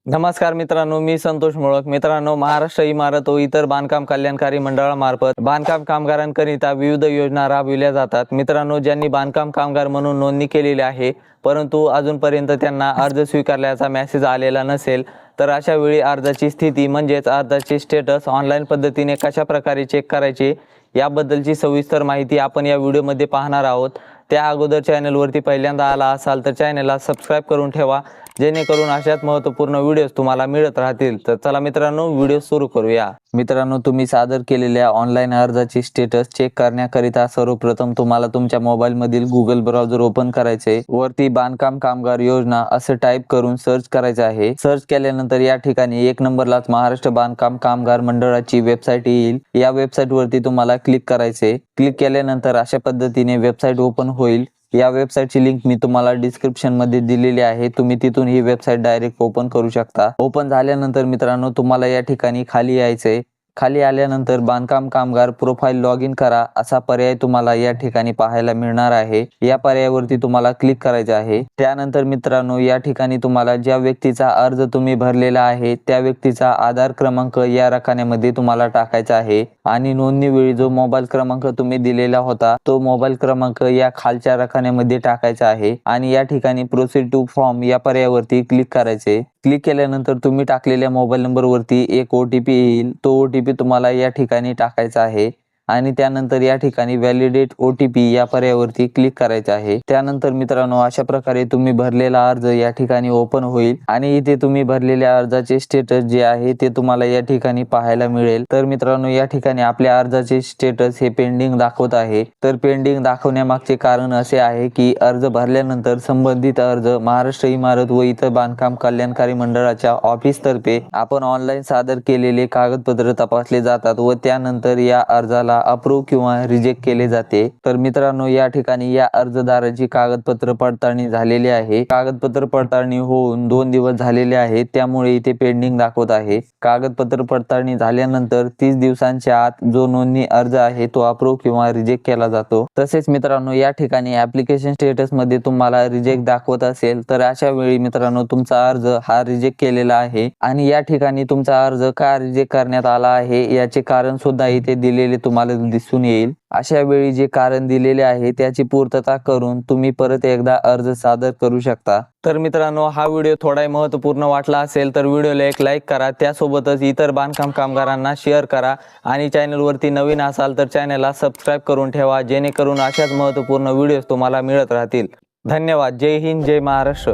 नमस्कार मित्रांनो, मी संतोष मोळक. मित्रांनो, महाराष्ट्र इमारत व इतर बांधकाम कल्याणकारी मंडळामार्फत बांधकाम कामगारांकरिता विविध योजना राबविल्या जातात. मित्रांनो, ज्यांनी बांधकाम कामगार म्हणून नोंदणी केलेली आहे परंतु अजूनपर्यंत त्यांना अर्ज स्वीकारल्याचा मेसेज आलेला नसेल, तर अशा वेळी अर्जाची स्थिती म्हणजेच अर्जाचे स्टेटस ऑनलाईन पद्धतीने कशा प्रकारे चेक करायचे याबद्दलची सविस्तर माहिती आपण या व्हिडिओमध्ये पाहणार आहोत. त्या अगोदर चॅनलवरती पहिल्यांदा आला असाल तर चॅनलला सबस्क्राईब करून ठेवा, जेणेकरून अशाच महत्त्वपूर्ण व्हिडिओज तुम्हाला मिळत राहतील. तर चला मित्रांनो, व्हिडिओ सुरू करूया. मित्रांनो, तुम्ही सादर केलेल्या ऑनलाईन अर्जाची स्टेटस चेक करण्याकरिता सर्वप्रथम तुम्हाला तुमच्या मोबाईल मधील गुगल ब्राउझर ओपन करायचे. वरती बांधकाम कामगार योजना असे टाईप करून सर्च करायचे आहे. सर्च केल्यानंतर या ठिकाणी 1 नंबरलाच महाराष्ट्र बांधकाम कामगार मंडळाची वेबसाईट येईल. या वेबसाईट वरती तुम्हाला क्लिक करायचे. क्लिक केल्यानंतर अशा पद्धतीने वेबसाईट ओपन होईल. या वेबसाईटची लिंक मी तुम्हाला डिस्क्रिप्शन मध्ये दिलेली आहे. तुम्ही तिथून ही वेबसाईट डायरेक्ट ओपन करू शकता. ओपन झाल्यानंतर मित्रांनो, तुम्हाला या ठिकाणी खाली यायचंय. खाली आल्यानंतर बांधकाम कामगार प्रोफाईल लॉग इन करा असा पर्याय तुम्हाला या ठिकाणी पाहायला मिळणार आहे. या पर्यायावरती तुम्हाला क्लिक करायचे आहे. त्यानंतर मित्रांनो, या ठिकाणी तुम्हाला ज्या व्यक्तीचा अर्ज तुम्ही भरलेला आहे त्या व्यक्तीचा आधार क्रमांक या रकान्यामध्ये तुम्हाला टाकायचा आहे आणि नोंदणी वेळी जो मोबाईल क्रमांक तुम्ही दिलेला होता तो मोबाईल क्रमांक या खालच्या रकान्यामध्ये टाकायचा आहे आणि या ठिकाणी प्रोसीड टू फॉर्म या पर्यायावरती क्लिक करायचे. क्लिक केल्यानंतर तुम्ही टाकलेल्या मोबाईल नंबरवरती एक OTP येईल. तो OTP तुम्हाला या ठिकाणी टाकायचा आहे आणि त्यानंतर या ठिकाणी व्हॅलिडेट OTP या पर्यायावरती क्लिक करायचे आहे. त्यानंतर मित्रांनो, अशा प्रकारे तुम्ही भरलेला अर्ज या ठिकाणी ओपन होईल आणि इथे तुम्ही भरलेल्या अर्जाचे स्टेटस जे आहे ते तुम्हाला या ठिकाणी पाहायला मिळेल. तर मित्रांनो, या ठिकाणी आपल्या अर्जाचे स्टेटस हे पेंडिंग दाखवत आहे. तर पेंडिंग दाखवण्यामागचे कारण असे आहे की अर्ज भरल्यानंतर संबंधित अर्ज महाराष्ट्र इमारत व इतर बांधकाम कल्याणकारी मंडळाच्या ऑफिस तर्फे आपण ऑनलाईन सादर केलेले कागदपत्र तपासले जातात व त्यानंतर या अर्जाला अप्रूव्ह किंवा रिजेक्ट केले जाते. तर मित्रांनो, या ठिकाणी या अर्जदाराची कागदपत्र पडताळणी झालेली आहे. कागदपत्र पडताळणी होऊन 2 दिवस झालेले आहेत, त्यामुळे इथे पेंडिंग दाखवत आहे. कागदपत्र पडताळणी झाल्यानंतर 30 दिवसांच्या आत जो नोंदणी अर्ज आहे तो अप्रूव्ह किंवा रिजेक्ट केला जातो. तसेच मित्रांनो, या ठिकाणी ऍप्लिकेशन स्टेटस मध्ये तुम्हाला रिजेक्ट दाखवत असेल तर अशा वेळी मित्रांनो, तुमचा अर्ज हा रिजेक्ट केलेला आहे आणि या ठिकाणी तुमचा अर्ज का रिजेक्ट करण्यात आला आहे याचे कारण सुद्धा इथे दिलेले तुम्हाला दिसून येईल. अशा वेळी जे कारण दिलेले आहे त्याची पूर्तता करून तुम्ही परत एकदा अर्ज सादर करू शकता. तर मित्रांनो, हा व्हिडिओ थोडा महत्त्वपूर्ण वाटला असेल तर व्हिडिओला एक लाईक करा. त्यासोबतच इतर बांधकाम कामगारांना शेअर करा आणि चॅनलवरती नवीन असाल तर चॅनलला सबस्क्राईब करून ठेवा, जेणेकरून अशाच महत्त्वपूर्ण व्हिडिओज तुम्हाला मिळत राहतील. धन्यवाद. जय हिंद, जय महाराष्ट्र.